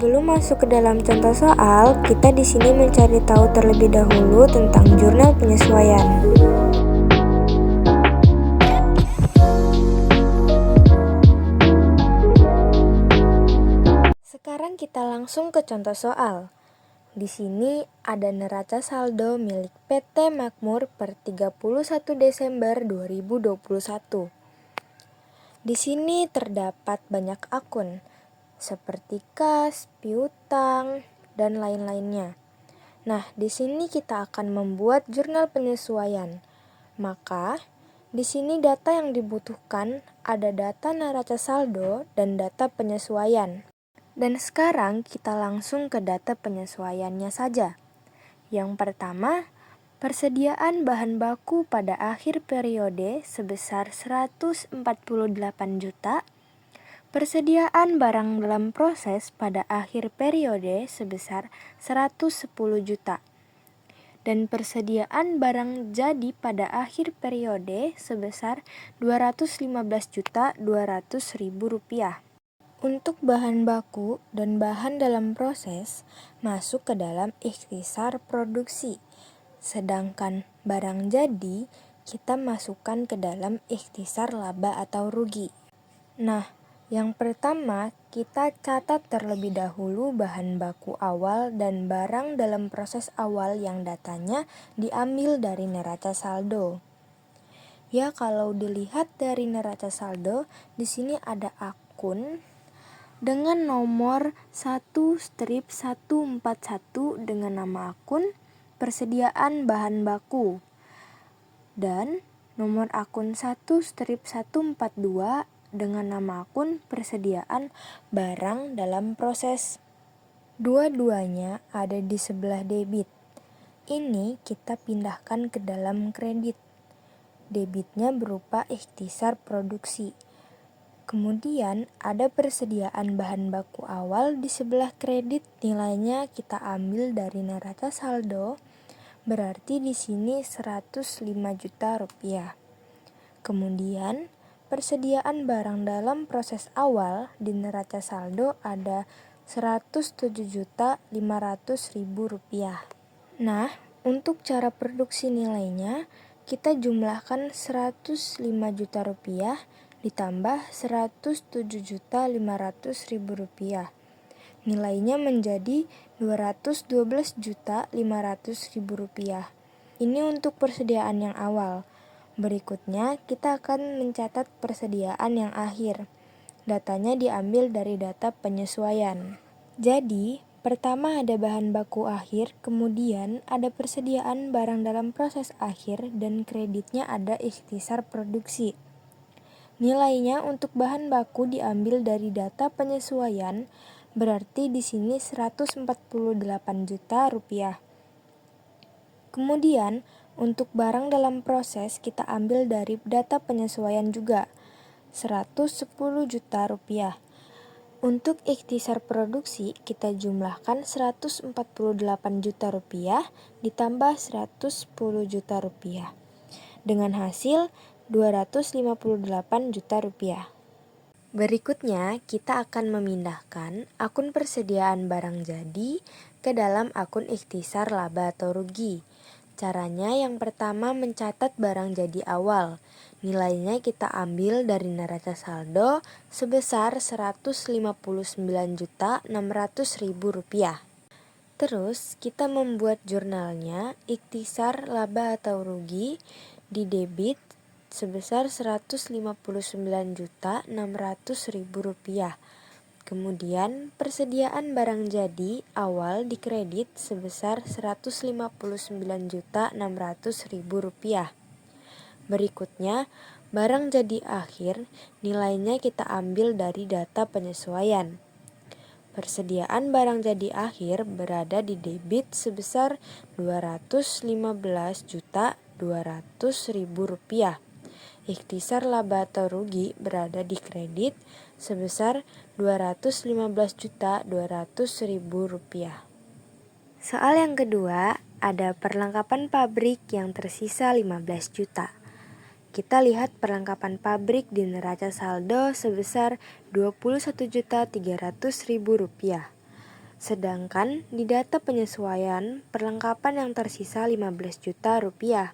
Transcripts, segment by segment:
Sebelum masuk ke dalam contoh soal, kita di sini mencari tahu terlebih dahulu tentang jurnal penyesuaian. Sekarang kita langsung ke contoh soal. Di sini ada neraca saldo milik PT Makmur per 31 Desember 2021. Di sini terdapat banyak akun, seperti kas, piutang, dan lain-lainnya. Nah, di sini kita akan membuat jurnal penyesuaian. Maka, di sini data yang dibutuhkan ada data neraca saldo dan data penyesuaian. Dan sekarang kita langsung ke data penyesuaiannya saja. Yang pertama, persediaan bahan baku pada akhir periode sebesar 148 juta. Persediaan barang dalam proses pada akhir periode sebesar 110 juta. Dan persediaan barang jadi pada akhir periode sebesar 215.200.000 rupiah. Untuk bahan baku dan bahan dalam proses masuk ke dalam ikhtisar produksi. Sedangkan barang jadi kita masukkan ke dalam ikhtisar laba atau rugi. Nah, yang pertama, kita catat terlebih dahulu bahan baku awal dan barang dalam proses awal yang datanya diambil dari neraca saldo. Ya, kalau dilihat dari neraca saldo, di sini ada akun dengan nomor 1-141 dengan nama akun persediaan bahan baku dan nomor akun 1-142 dengan nama akun persediaan barang dalam proses. Dua-duanya ada di sebelah debit. Ini kita pindahkan ke dalam kredit. Debitnya berupa ikhtisar produksi. Kemudian ada persediaan bahan baku awal di sebelah kredit, nilainya kita ambil dari neraca saldo, berarti di sini 105 juta rupiah. Kemudian persediaan barang dalam proses awal di neraca saldo ada 107.500.000 rupiah. Nah, untuk cara produksi nilainya kita jumlahkan 105 juta rupiah ditambah 107.500.000 rupiah. Nilainya menjadi 212.500.000 rupiah. Ini untuk persediaan yang awal. Berikutnya kita akan mencatat persediaan yang akhir. Datanya diambil dari data penyesuaian. Jadi, pertama ada bahan baku akhir, kemudian ada persediaan barang dalam proses akhir, dan kreditnya ada ikhtisar produksi. Nilainya untuk bahan baku diambil dari data penyesuaian, berarti di sini 148 juta rupiah. Kemudian, untuk barang dalam proses kita ambil dari data penyesuaian juga, 110 juta rupiah. Untuk ikhtisar produksi kita jumlahkan 148 juta rupiah ditambah 110 juta rupiah. Dengan hasil 258 juta rupiah. Berikutnya, kita akan memindahkan akun persediaan barang jadi ke dalam akun ikhtisar laba atau rugi. Caranya yang pertama mencatat barang jadi awal. Nilainya kita ambil dari neraca saldo sebesar 159.600.000 rupiah. Terus, kita membuat jurnalnya ikhtisar laba atau rugi di debit sebesar 159.600.000 rupiah. Kemudian persediaan barang jadi awal di kredit sebesar 159.600.000 rupiah. Berikutnya, barang jadi akhir nilainya kita ambil dari data penyesuaian. Persediaan barang jadi akhir berada di debit sebesar 215.200.000 rupiah. Ikhtisar laba atau rugi berada di kredit sebesar 215.200.000 rupiah. Soal yang kedua, ada perlengkapan pabrik yang tersisa 15 juta. Kita lihat perlengkapan pabrik di neraca saldo sebesar 21.300.000 rupiah. Sedangkan di data penyesuaian, perlengkapan yang tersisa 15 juta rupiah.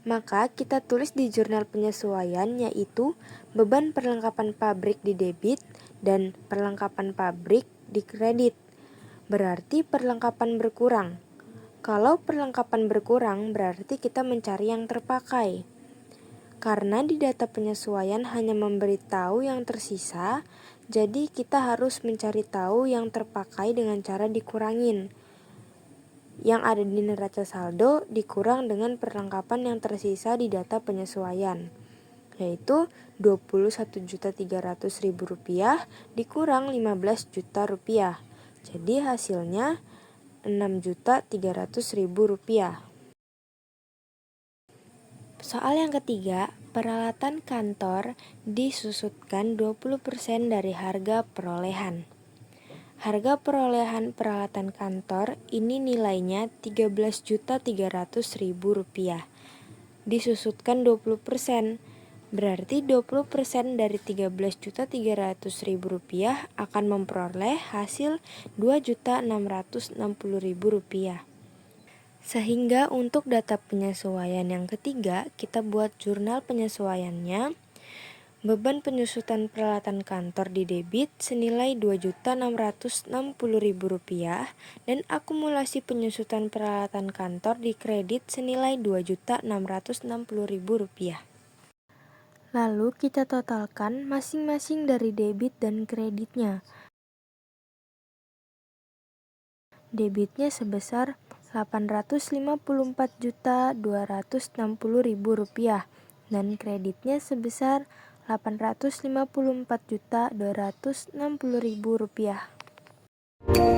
Maka kita tulis di jurnal penyesuaian yaitu beban perlengkapan pabrik di debit dan perlengkapan pabrik di kredit. Berarti perlengkapan berkurang. Kalau perlengkapan berkurang berarti kita mencari yang terpakai. Karena di data penyesuaian hanya memberitahu yang tersisa, jadi kita harus mencari tahu yang terpakai dengan cara dikurangin. Yang ada di neraca saldo dikurang dengan perlengkapan yang tersisa di data penyesuaian, yaitu Rp21.300.000 dikurang Rp15 juta. Jadi hasilnya Rp6.300.000. Soal yang ketiga, peralatan kantor disusutkan 20% dari harga perolehan. Harga perolehan peralatan kantor ini nilainya Rp13.300.000. Disusutkan 20%, berarti 20% dari Rp13.300.000 akan memperoleh hasil Rp2.660.000. Sehingga untuk data penyesuaian yang ketiga, kita buat jurnal penyesuaiannya. Beban penyusutan peralatan kantor di debit senilai Rp2.660.000 dan akumulasi penyusutan peralatan kantor di kredit senilai Rp2.660.000. Lalu kita totalkan masing-masing dari debit dan kreditnya. Debitnya sebesar Rp854.260.000 dan kreditnya sebesar Rp854.260.000.